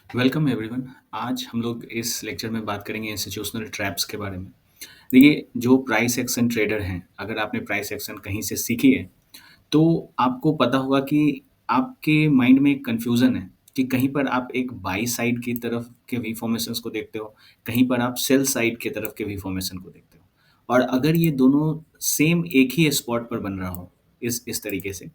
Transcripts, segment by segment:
Welcome everyone. आज हम लोग इस लेक्चर में बात करेंगे इंस्टीट्यूशनल ट्रैप्स के बारे में। देखिए, जो प्राइस एक्शन ट्रेडर हैं, अगर आपने प्राइस एक्शन कहीं से सीखी है, तो आपको पता होगा कि आपके माइंड में एक कन्फ्यूज़न है कि कहीं पर आप एक बाई साइड की तरफ के वी फॉर्मेशंस को देखते हो, कहीं पर आप सेल साइड की तरफ के वी फॉर्मेशन को देखते हो। और अगर ये दोनों सेम एक ही स्पॉट पर बन रहा हो, इस तरीके से,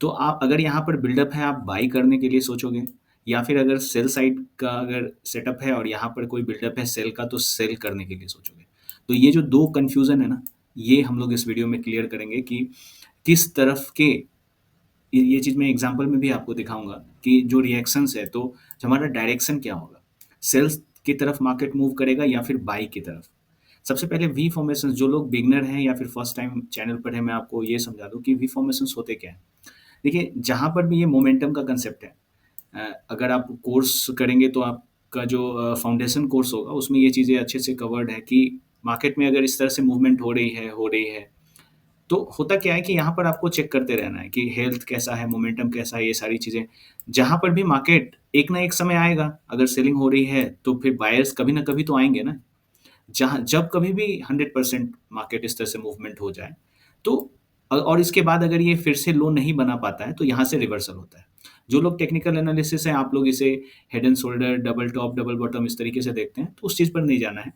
तो आप अगर यहाँ पर बिल्डअप है, आप बाई करने के लिए सोचोगे, या फिर अगर सेल साइड का अगर सेटअप है और यहाँ पर कोई बिल्डअप है सेल का, तो सेल करने के लिए सोचोगे। तो ये जो 2 कन्फ्यूज़न है ना, ये हम लोग इस वीडियो में क्लियर करेंगे कि किस तरफ के ये चीज़ मैं एग्ज़ाम्पल में भी आपको दिखाऊँगा कि जो रिएक्शंस है, तो हमारा डायरेक्शन क्या होगा? सेल्स की तरफ मार्केट मूव करेगा या फिर बाई की तरफ? सबसे पहले वी फॉर्मेशंस, जो लोग बिगिनर हैं या फिर फर्स्ट टाइम चैनल पर हैं, मैं आपको ये समझा दूँ कि वी फॉर्मेशंस होते क्या हैं? देखिए, जहाँ पर भी ये मोमेंटम का कंसेप्ट है, अगर आप कोर्स करेंगे तो आपका जो फाउंडेशन कोर्स होगा उसमें ये चीज़ें अच्छे से कवर्ड है कि मार्केट में अगर इस तरह से मूवमेंट हो रही है, तो होता क्या है कि यहाँ पर आपको चेक करते रहना है कि हेल्थ कैसा है, मोमेंटम कैसा है, ये सारी चीज़ें। जहाँ पर भी मार्केट एक ना एक समय आएगा, अगर सेलिंग हो रही है, तो फिर बायर्स कभी ना कभी तो आएँगे ना। जहाँ जब कभी भी 100% मार्केट इस तरह से मूवमेंट हो जाए, तो और इसके बाद अगर ये फिर से लो नहीं बना पाता है, तो यहाँ से रिवर्सल होता है। जो लोग टेक्निकल एनालिसिस है, आप लोग इसे head and shoulder, double top, double bottom इस तरीके से देखते हैं, तो उस चीज़ पर नहीं जाना है।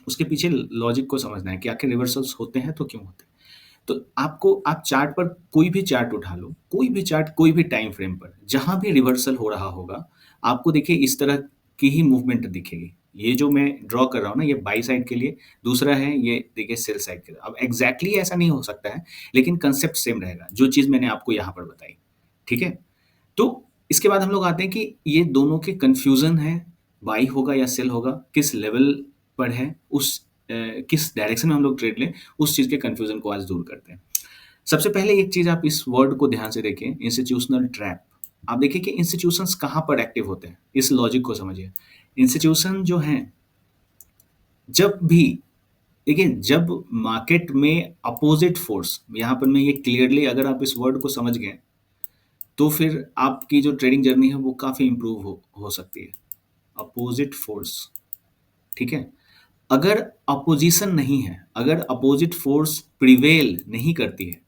उसके पीछे लॉजिक को समझना है कि आखिर रिवर्सल्स होते हैं तो क्यों होते हैं। तो आपको आप चार्ट पर कोई भी चार्ट उठा लो, कोई भी चार्ट, कोई भी टाइम फ्रेम पर, जहाँ भी रिवर्सल हो रहा होगा, आपको देखिए इस तरह की ही मूवमेंट दिखेगी। ये जो मैं ड्रॉ कर रहा हूँ ना, ये बाई साइड के लिए, दूसरा है ये देखिए सेल साइड के लिए। अब एग्ज़ैक्टली ऐसा नहीं हो सकता है, लेकिन कांसेप्ट सेम रहेगा, जो चीज़ मैंने आपको यहाँ पर बताई, ठीक है? तो इसके बाद हम लोग आते हैं कि ये दोनों के कन्फ्यूज़न है, बाई होगा या सेल होगा, किस लेवल पर है, किस डायरेक्शन में हम लोग ट्रेड लें, उस चीज़ के कन्फ्यूज़न को आज दूर करते हैं। सबसे पहले एक चीज़ आप इस वर्ड को ध्यान से देखें, इंस्टीट्यूशनल ट्रैप। आप देखिए कि इंस्टीट्यूशंस कहाँ पर एक्टिव होते हैं, इस लॉजिक को समझिए। इंस्टीट्यूशन जो हैं, जब भी देखिए, जब मार्केट में अपोज़िट फ़ोर्स, यहाँ पर मैं ये क्लियरली अगर आप इस वर्ड को समझ गए, तो फिर आपकी जो ट्रेडिंग जर्नी है वो काफ़ी इम्प्रूव हो सकती है। अपोज़िट फ़ोर्स, ठीक है? अगर अपोज़िशन नहीं है, अगर अपोज़िट फ़ोर्स प्रिवेल नहीं करती है,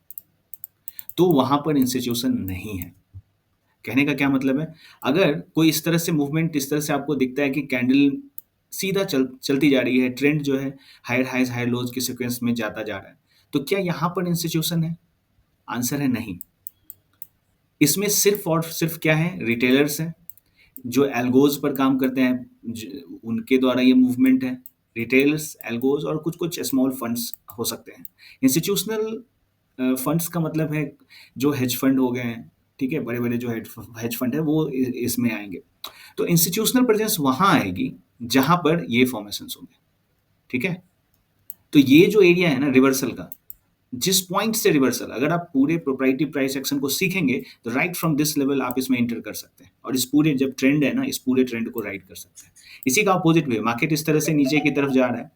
तो वहाँ पर इंस्टीट्यूशन नहीं है। कहने का क्या मतलब है? अगर कोई इस तरह से मूवमेंट, इस तरह से आपको दिखता है कि कैंडल सीधा चलती जा रही है, ट्रेंड जो है हायर हाइज़, हायर लोज़ के सीक्वेंस में जाता जा रहा है, तो क्या यहाँ पर इंस्टीट्यूशन है? आंसर है नहीं। इसमें सिर्फ़ और सिर्फ़ क्या है? रिटेलर्स हैं, जो एल्गोज़ पर काम करते हैं, उनके द्वारा ये मूवमेंट है। रिटेलर्स, एल्गोज़ और कुछ-कुछ स्मॉल फंड्स हो सकते हैं। इंस्टीट्यूशनल फंड्स का मतलब है जो हेज फंड हो गए हैं, ठीक है? बड़े-बड़े जो हेज फंड है वो इसमें आएँगे। तो इंस्टीट्यूशनल प्रेज़ेंस वहाँ आएगी जहाँ पर ये फ़ॉर्मेशंस होंगे, ठीक है? तो ये जो एरिया है ना रिवर्सल का, जिस पॉइंट से रिवर्सल, अगर आप पूरे प्रोप्राइटरी प्राइस एक्शन को सीखेंगे, तो राइट फ्रॉम दिस लेवल आप इसमें एंटर कर सकते हैं और इस पूरे जब ट्रेंड है ना, इस पूरे ट्रेंड को राइट कर सकते हैं। इसी का अपोज़िट भी है, मार्केट इस तरह से नीचे की तरफ जा रहा है,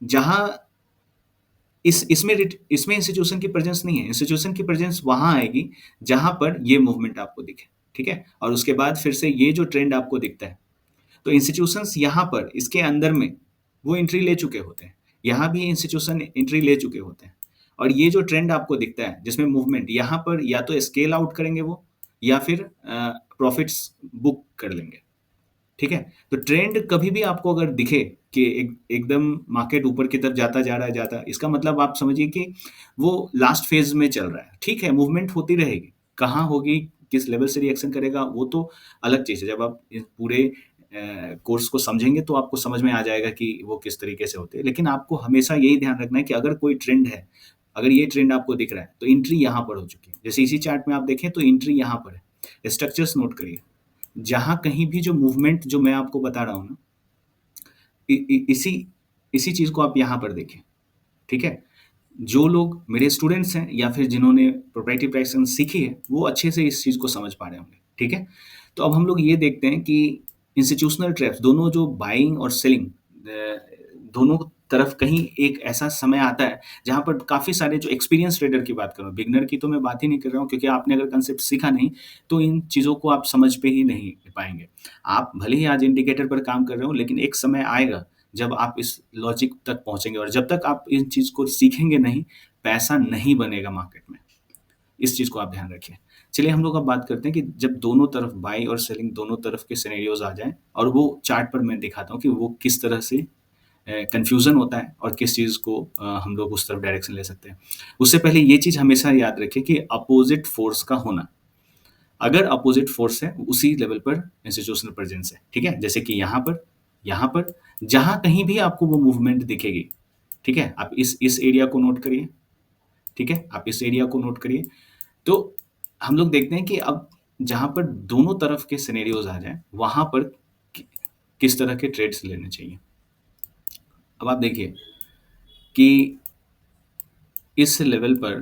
जहाँ इसमें इंस्टीट्यूशन की प्रेज़ेंस नहीं है। इंस्टीट्यूशन की प्रेज़ेंस वहाँ आएगी जहाँ पर ये मूवमेंट आपको दिखे, ठीक है? और उसके बाद फिर से ये जो ट्रेंड आपको दिखता है, तो इंस्टीट्यूशंस यहाँ पर इसके अंदर में वो एंट्री ले चुके होते हैं। यहाँ भी इंस्टीट्यूशन एंट्री ले चुके होते हैं और ये जो ट्रेंड आपको दिखता है जिसमें मूवमेंट, यहाँ पर या तो स्केल आउट करेंगे वो, या फिर प्रॉफिट्स बुक कर लेंगे। ठीक है? तो ट्रेंड कभी भी आपको अगर दिखे कि एकदम मार्केट ऊपर की तरफ जाता, इसका मतलब आप समझिए कि वो लास्ट फेज़ में चल रहा है। ठीक है, मूवमेंट होती रहेगी। कहाँ होगी, किस लेवल से रिएक्शन करेगा, वो तो अलग चीज़ है। जब आप इस पूरे कोर्स को समझेंगे तो आपको समझ में आ जाएगा कि वो किस तरीके से होते हैं। लेकिन आपको हमेशा यही ध्यान रखना है कि अगर कोई ट्रेंड है, अगर ये ट्रेंड आपको दिख रहा है, तो एंट्री यहाँ पर हो चुकी है। जैसे इसी चार्ट में आप देखें तो एंट्री यहाँ पर है। स्ट्रक्चर्स नोट करिए। जहाँ कहीं भी जो मूवमेंट जो मैं आपको बता रहा हूँ ना, इ इ इसी इसी चीज़ को आप यहाँ पर देखें, ठीक है? जो लोग मेरे स्टूडेंट्स हैं या फिर जिन्होंने प्रोप्राइटरी प्राइसिंग सीखी है, वो अच्छे से इस चीज़ को समझ पा रहे होंगे, ठीक है? तो अब हम लोग ये देखते हैं कि इंस्टीट्यूशनल ट्रैप्स, दोनों जो बाइंग और सेलिंग, दोनों तरफ कहीं एक ऐसा समय आता है, जहाँ पर काफ़ी सारे जो एक्सपीरियंस ट्रेडर की बात कर रहा हूँ, बिगिनर की तो मैं बात ही नहीं कर रहा हूँ क्योंकि आपने अगर कांसेप्ट सीखा नहीं, तो इन चीज़ों को आप समझ पे ही नहीं पाएँगे। आप भले ही आज इंडिकेटर पर काम कर रहे हो, लेकिन एक समय आएगा, जब आप इस लॉजिक तक पहुँचेंगे और जब तक आप इन चीज़ को सीखेंगे नहीं, पैसा नहीं बनेगा मार्केट में। इस चीज़ को आप ध्यान रखिए। चलिए हम लोग अब बात करते हैं कि जब दोनों तरफ बाई और सेलिंग दोनों तरफ के सिनेरियोज़ आ जाएँ और वो चार्ट पर मैं दिखाता हूँ कि वो किस तरह से कन्फ्यूज़न होता है और किस चीज़ को हम लोग उस तरफ डायरेक्शन ले सकते हैं। उससे पहले ये चीज़ हमेशा याद रखें कि अपोज़िट फ़ोर्स का होना। अगर अपोज़िट फ़ोर्स है, उसी लेवल पर इंस्टीट्यूशनल प्रेज़ेंस है, ठीक है? जैसे कि यहाँ पर, जहाँ कहीं भी आपको वो मूवमेंट दिखेगी, ठीक है? आप इस एरिया को नोट करिए, ठीक है? आप इस एरिया को नोट करिए। तो हम लोग देखते हैं कि अब जहाँ पर दोनों तरफ के सिनेरियोज़ आ जाएँ, वहाँ पर कि किस तरह के ट्रेड्स लेने चाहिए। अब आप देखिए कि इस लेवल पर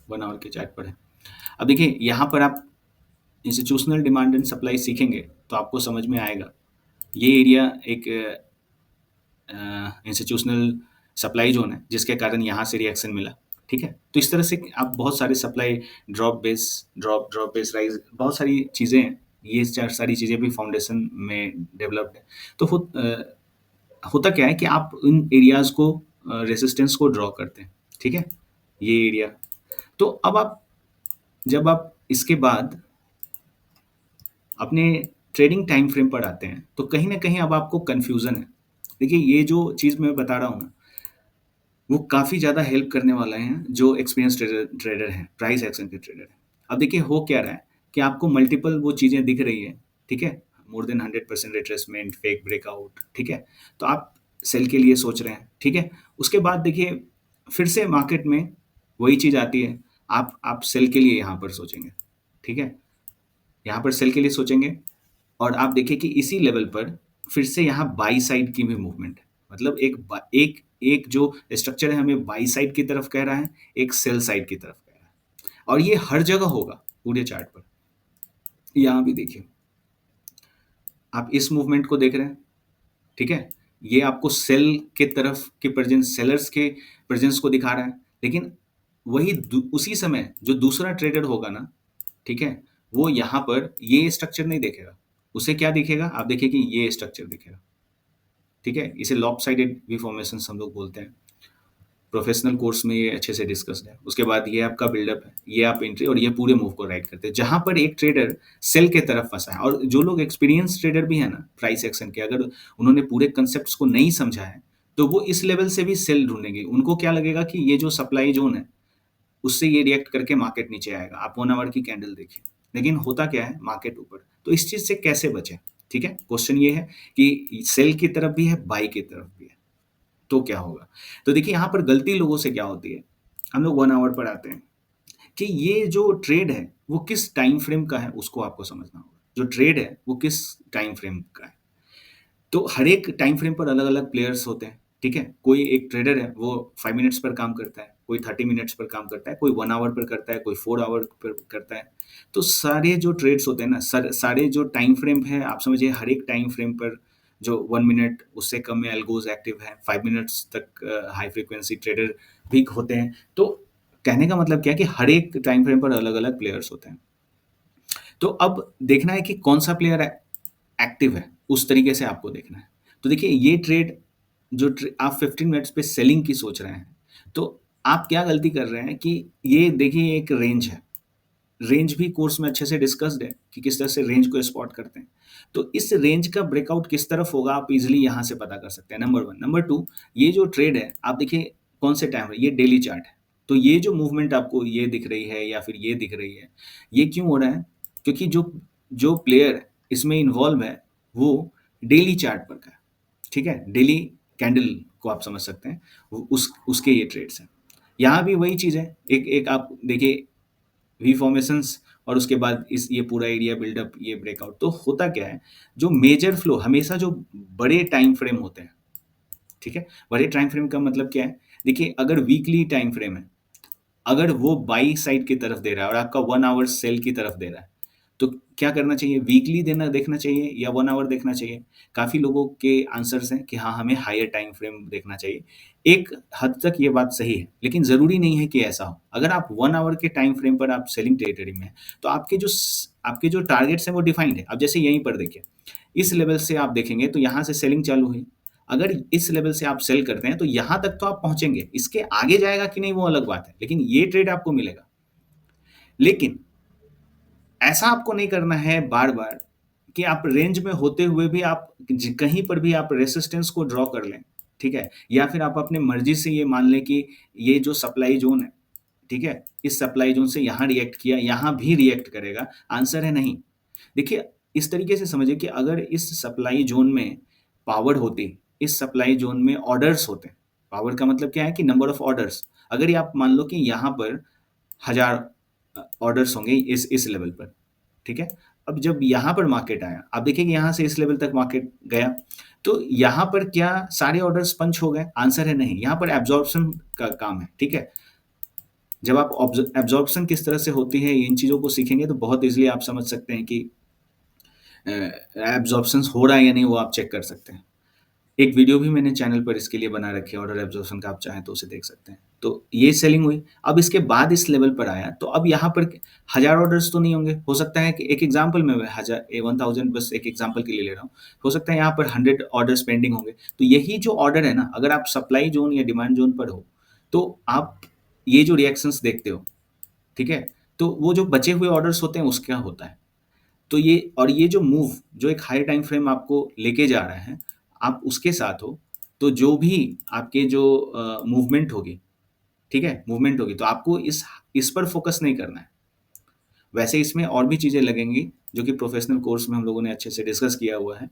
1 आवर के चार्ट पर है। अब देखिए यहाँ पर आप इंस्टीट्यूशनल डिमांड एंड सप्लाई सीखेंगे, तो आपको समझ में आएगा। ये एरिया एक इंस्टीट्यूशनल सप्लाई ज़ोन है, जिसके कारण यहाँ से रिएक्शन मिला, ठीक है? तो इस तरह से आप बहुत सारे सप्लाई ड्रॉप बेस राइज़ बहुत सारी चीज़ें हैं। ये चार सारी चीज़ें भी फाउंडेशन में डेवलप्ड है। तो होता क्या है कि आप इन एरियाज़ को रेजिस्टेंस को ड्रॉ करते हैं, ठीक है? ये एरिया। तो अब आप जब आप इसके बाद अपने ट्रेडिंग टाइम फ्रेम पर आते हैं, तो कहीं न कहीं अब आपको कन्फ्यूज़न है। देखिए, ये जो चीज़ मैं बता रहा हूँ ना, वो काफ़ी ज़्यादा हेल्प करने वाला है, जो एक्सपीरियंस ट्रेडर हैं, प्राइस एक्शन के ट्रेडर हैं। अब देखिए हो क्या रहा है कि आपको मल्टीपल वो चीज़ें दिख रही हैं, ठीक है? More than 100% retracement, fake breakout, ठीक है? तो आप सेल के लिए सोच रहे हैं, ठीक है? उसके बाद देखिए फिर से मार्केट में वही चीज़ आती है, आप सेल के लिए यहाँ पर सोचेंगे, ठीक है? यहाँ पर सेल के लिए सोचेंगे और आप देखिए कि इसी लेवल पर फिर से यहाँ बाई साइड की भी मूवमेंट है। मतलब एक जो स्ट्रक्चर है हमें बाई साइड की तरफ कह रहा है, एक सेल साइड की तरफ कह रहा है और ये हर जगह होगा पूरे चार्ट पर। यहाँ भी देखिए, आप इस मूवमेंट को देख रहे हैं, ठीक है? ये आपको सेल के तरफ के प्रेजेंस सेलर्स के प्रेजेंस को दिखा रहा है, लेकिन वही उसी समय जो दूसरा ट्रेडर होगा ना, ठीक है? वो यहाँ पर ये स्ट्रक्चर नहीं देखेगा। उसे क्या दिखेगा? आप देखिए कि ये स्ट्रक्चर दिखेगा, ठीक है? इसे लॉपसाइडेड वी फॉर्मेशंस हम लोग बोलते हैं। प्रोफेशनल कोर्स में ये अच्छे से डिस्कस्ड है। उसके बाद ये आपका बिल्डअप है, ये आप एंट्री और ये पूरे मूव को राइट करते हैं। जहाँ पर एक ट्रेडर सेल के तरफ फँसा है और जो लोग एक्सपीरियंस ट्रेडर भी है ना प्राइस एक्शन के, अगर उन्होंने पूरे कांसेप्ट्स को नहीं समझा है, तो वो इस लेवल से भी सेल ढूँढेंगे। उनको क्या लगेगा कि ये जो सप्लाई ज़ोन है, उससे ये रिएक्ट करके मार्केट नीचे आएगा। आप 1 आवर की कैंडल देखिए, लेकिन होता क्या है मार्केट ऊपर। तो इस चीज़ से कैसे बचें? ठीक है? क्वेश्चन ये है कि सेल की तरफ भी है, बाय की तरफ भी है। तो क्या होगा? तो देखिए यहाँ पर गलती लोगों से क्या होती है, हम लोग 1 आवर पर आते हैं कि ये जो ट्रेड है, वो किस टाइम फ्रेम का है उसको आपको समझना होगा। जो ट्रेड है, वो किस टाइम फ्रेम का है। तो हर एक टाइम फ्रेम पर अलग-अलग प्लेयर्स होते हैं, ठीक है? कोई एक ट्रेडर है, वो 5 मिनट्स पर काम करता है, कोई 30 मिनट्स पर काम करता है, कोई 1 आवर पर करता है, कोई 4 आवर पर करता है। तो सारे जो ट्रेड्स होते हैं ना, सारे जो टाइम फ्रेम है, आप समझिए हर एक टाइम फ्रेम पर जो 1 मिनट उससे कम में एल्गोज़ एक्टिव है, 5 मिनट्स तक हाई फ्रीक्वेंसी ट्रेडर भी होते हैं। तो कहने का मतलब क्या है कि हर एक टाइम फ्रेम पर अलग-अलग प्लेयर्स होते हैं। तो अब देखना है कि कौन-सा प्लेयर एक्टिव है, उस तरीके से आपको देखना है। तो देखिए ये ट्रेड आप 15 मिनट्स पे सेलिंग की सोच रहे हैं, तो आप क्या गलती कर रहे हैं कि ये देखिए एक रेंज है। रेंज भी कोर्स में अच्छे से डिस्कस्ड है कि किस तरह से रेंज को स्पॉट करते हैं। तो इस रेंज का ब्रेकआउट किस तरफ होगा आप इज़िली यहाँ से पता कर सकते हैं, नंबर 1। नंबर 2, ये जो ट्रेड है, आप देखिए कौन से टाइम है, ये डेली चार्ट है। तो ये जो मूवमेंट आपको ये दिख रही है या फिर ये दिख रही है, ये क्यों हो रहा है? क्योंकि जो जो प्लेयर इसमें इन्वॉल्व है, वो डेली चार्ट पर का है, ठीक है? डेली कैंडल को आप समझ सकते हैं, वो उसके ये ट्रेड्स हैं। यहाँ भी वही चीज़ है, एक एक आप देखिए वी फॉर्मेशंस और उसके बाद इस ये पूरा एरिया बिल्डअप, ये ब्रेकआउट। तो होता क्या है, जो मेजर फ्लो हमेशा जो बड़े टाइम फ्रेम होते हैं, ठीक है? बड़े टाइम फ्रेम का मतलब क्या है? देखिए अगर वीकली टाइम फ्रेम है, अगर वो बाई साइड की तरफ दे रहा है और आपका 1 आवर सेल की तरफ दे रहा है, तो क्या करना चाहिए? वीकली देना देखना चाहिए या 1 आवर देखना चाहिए? काफ़ी लोगों के आंसर्स हैं कि हाँ, हमें हायर टाइम फ्रेम देखना चाहिए। एक हद तक ये बात सही है, लेकिन ज़रूरी नहीं है कि ऐसा हो। अगर आप 1 आवर के टाइम फ्रेम पर आप सेलिंग टेरिटरी में हैं, तो आपके जो टारगेट्स हैं वो डिफाइंड है। अब जैसे यहीं पर देखिए, इस लेवल से आप देखेंगे तो यहाँ से सेलिंग चालू हुई। अगर इस लेवल से आप सेल करते हैं तो यहाँ तक तो आप पहुँचेंगे, इसके आगे जाएगा कि नहीं वो अलग बात है, लेकिन ये ट्रेड आपको मिलेगा। लेकिन ऐसा आपको नहीं करना है बार-बार कि आप रेंज में होते हुए भी आप कहीं पर भी आप रेजिस्टेंस को ड्रॉ कर लें, ठीक है? या फिर आप अपनी मर्ज़ी से ये मान लें कि ये जो सप्लाई ज़ोन है, ठीक है? इस सप्लाई ज़ोन से यहाँ रिएक्ट किया, यहाँ भी रिएक्ट करेगा, आंसर है नहीं। देखिए, इस तरीके से समझिए कि अगर इस सप्लाई ज़ोन में पावर होती, इस सप्लाई ज़ोन में ऑर्डर्स होते, पावर का मतलब क्या है कि नंबर ऑफ ऑर्डर्स। अगर ये आप मान लो कि यहाँ पर 1000 ऑर्डर्स होंगे इस लेवल पर, ठीक है? अब जब यहाँ पर मार्केट आया, आप देखिए कि यहाँ से इस लेवल तक मार्केट गया, तो यहाँ पर क्या सारे ऑर्डर्स पंच हो गए? आंसर है नहीं, यहाँ पर एब्ज़ॉर्प्शन का काम है, ठीक है? जब आप एब्ज़ॉर्प्शन किस तरह से होती है, इन चीज़ों को सीखेंगे तो बहुत ईज़िली आप समझ सकते हैं कि एब्ज़ॉर्प्शंस हो रहा है या नहीं, वो आप चेक कर सकते हैं। एक वीडियो भी मैंने चैनल पर इसके लिए बना रखी है, ऑर्डर एब्ज़ॉर्प्शन का, आप चाहें तो उसे देख सकते हैं। तो ये सेलिंग हुई, अब इसके बाद इस लेवल पर आया, तो अब यहाँ पर 1000 ऑर्डर्स तो नहीं होंगे, हो सकता है कि एक एग्ज़ाम्पल में मैं 1000 बस एक एग्ज़ाम्पल के लिए ले रहा हूँ, हो सकता है यहाँ पर 100 ऑर्डर्स पेंडिंग होंगे। तो यही जो ऑर्डर है ना, अगर आप सप्लाई ज़ोन या डिमांड ज़ोन पर हो, तो आप ये जो रिएक्शंस देखते हो, ठीक है? तो वो जो बचे हुए ऑर्डर्स होते हैं, उसका होता है। तो ये जो मूव, जो एक हाई टाइम फ्रेम आपको लेके जा रहा है, आप उसके साथ हो, तो जो भी आपके जो मूवमेंट होगी, ठीक है? मूवमेंट होगी, तो आपको इस पर फ़ोकस नहीं करना है। वैसे इसमें और भी चीज़ें लगेंगी, जो कि प्रोफ़ेशनल कोर्स में हम लोगों ने अच्छे से डिस्कस किया हुआ है,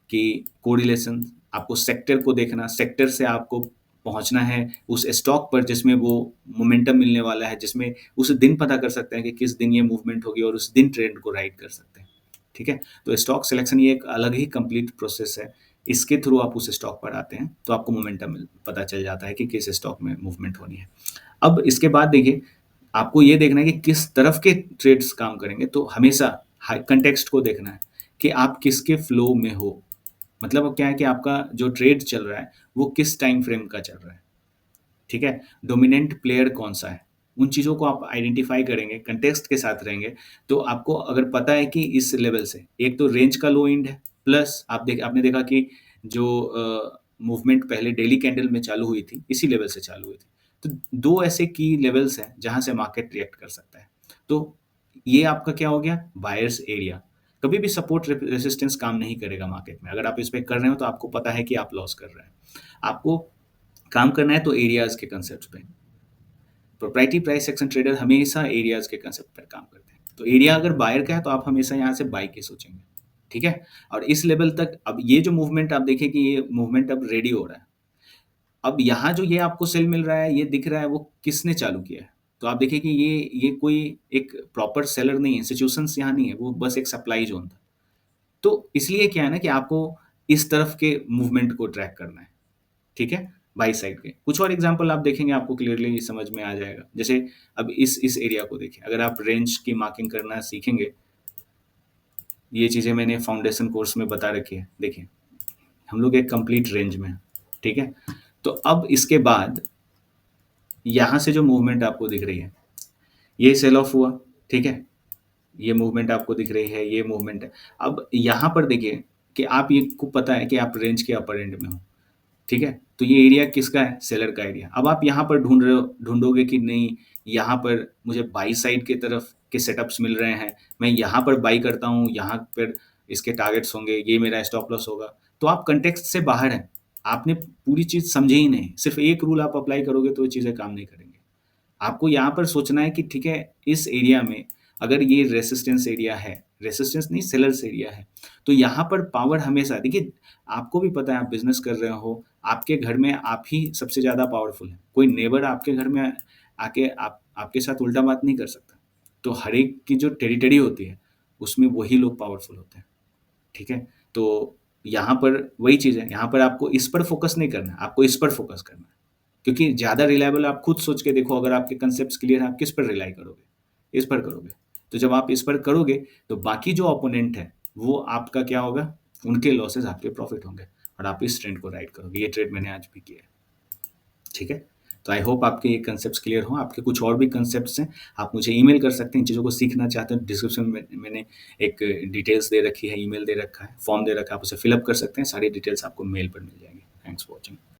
कि कोरिलेशन, आपको सेक्टर को देखना, सेक्टर से आपको पहुँचना है उस स्टॉक पर जिसमें वो मोमेंटम मिलने वाला है, जिसमें उस दिन पता कर सकते हैं कि किस दिन ये मूवमेंट होगी और उस दिन ट्रेंड को राइड कर सकते हैं, ठीक है? तो स्टॉक सिलेक्शन ये एक अलग ही कंप्लीट प्रोसेस है। इसके थ्रू आप उस स्टॉक पर आते हैं, तो आपको मोमेंटम पता चल जाता है कि किस स्टॉक में मूवमेंट होनी है। अब इसके बाद देखिए, आपको ये देखना है कि किस तरफ के ट्रेड्स काम करेंगे, तो हमेशा हाई कॉन्टेक्स्ट को देखना है कि आप किसके फ्लो में हो। मतलब अब क्या है कि आपका जो ट्रेड चल रहा है, वो किस टाइम फ्रेम का चल रहा है, ठीक है? डोमिनेंट प्लेयर कौन-सा है? उन चीज़ों को आप आइडेंटिफ़ाई करेंगे, कॉन्टेक्स्ट के साथ रहेंगे, तो आपको अगर पता है कि इस लेवल से एक तो रेंज का लो एंड है, प्लस आपने देखा कि जो मूवमेंट पहले डेली कैंडल में चालू हुई थी, इसी लेवल से चालू हुई थी। तो 2 ऐसे की लेवल्स हैं, जहाँ से मार्केट रिएक्ट कर सकता है। तो ये आपका क्या हो गया? Buyers area. कभी भी सपोर्ट रेजिस्टेंस काम नहीं करेगा मार्केट में। अगर आप इस पे कर रहे हो, तो आपको पता है कि आप लॉस कर रहे हैं। आपको काम करना है तो एरियाज़ के कांसेप्ट्स पे। प्रोप्राइटरी प्राइस एक्शन ट्रेडर हमेशा एरियाज़ के कांसेप्ट पर काम करते हैं। तो एरिया अगर बायर का है, तो आप हमेशा यहाँ से बाय के सोचेंगे, ठीक है? और इस लेवल तक अब ये जो मूवमेंट आप देखिए कि ये मूवमेंट अब रेडी हो रहा है। अब यहाँ जो ये आपको सेल मिल रहा है, ये दिख रहा है, वो किसने चालू किया है? तो आप देखिए कि ये कोई एक प्रॉपर सेलर नहीं है, इंस्टीट्यूशंस यहाँ नहीं है, वो बस एक सप्लाई ज़ोन था। तो इसलिए क्या है ना कि आपको इस तरफ के मूवमेंट को ट्रैक करना है, ठीक है? बाई साइड के। कुछ और एग्ज़ाम्पल आप देखेंगे, आपको क्लियरली समझ में आ जाएगा। जैसे अब इस एरिया को देखिए, अगर आप रेंज की मार्किंग करना सीखेंगे, ये चीज़ें मैंने फाउंडेशन कोर्स में बता रखी है। देखिए, हम लोग एक कंप्लीट रेंज में हैं, ठीक है? तो अब इसके बाद यहाँ से जो मूवमेंट आपको दिख रही है, ये सेल ऑफ हुआ, ठीक है? ये मूवमेंट आपको दिख रही है, ये मूवमेंट है। अब यहाँ पर देखिए कि आप ये को पता है कि आप रेंज के अपर एंड में हो, ठीक है? तो ये एरिया किसका है? सेलर का एरिया। अब आप यहाँ पर ढूँढोगे कि नहीं, यहाँ पर मुझे बाई साइड की तरफ के सेटअप्स मिल रहे हैं, मैं यहाँ पर बाई करता हूँ, यहाँ पर इसके टारगेट्स होंगे, ये मेरा स्टॉप लॉस होगा। तो आप कॉन्टेक्स्ट से बाहर हैं। आपने पूरी चीज़ समझी ही नहीं। सिर्फ़ एक रूल आप अप्लाई करोगे तो ये चीज़ें काम नहीं करेंगी। आपको यहाँ पर सोचना है कि ठीक है, इस एरिया में अगर ये रेसिस्टेंस एरिया है, रेसिस्टेंस नहीं सेलर्स एरिया है, तो यहाँ पर पावर हमेशा देखिए, आपको भी पता है आप बिज़नेस कर रहे हो, आपके घर में आप ही सबसे ज़्यादा पावरफुल हैं। कोई नेबर आपके घर में आके आपके साथ उल्टा बात नहीं कर सकता। तो हर एक की जो टेरिटरी होती है, उसमें वही लोग पावरफुल होते हैं, ठीक है? तो यहाँ पर वही चीज़ है, यहाँ पर आपको इस पर फ़ोकस नहीं करना है, आपको इस पर फ़ोकस करना है। क्योंकि ज़्यादा रिलायबल आप खुद सोच के देखो, अगर आपके कांसेप्ट्स क्लियर हैं, आप किस पर रिलाई करोगे? इस पर करोगे। तो जब आप इस पर करोगे, तो बाकी जो ओपोनेंट है, वो आपका क्या होगा? उनके लॉसेस आपके प्रॉफ़िट होंगे और आप इस ट्रेंड को राइड करोगे। ये ट्रेड मैंने आज भी किया है। ठीक है? तो आई होप आपके ये कांसेप्ट्स क्लियर हों। आपके कुछ और भी कांसेप्ट्स हैं, आप मुझे ईमेल कर सकते हैं। इन चीज़ों को सीखना चाहते हैं, डिस्क्रिप्शन में मैंने एक डिटेल्स दे रखी है, ईमेल दे रखा है, फॉर्म दे रखा है, आप उसे फिल अप कर सकते हैं। सारी डिटेल्स आपको मेल पर मिल जाएँगी। Thanks for watching.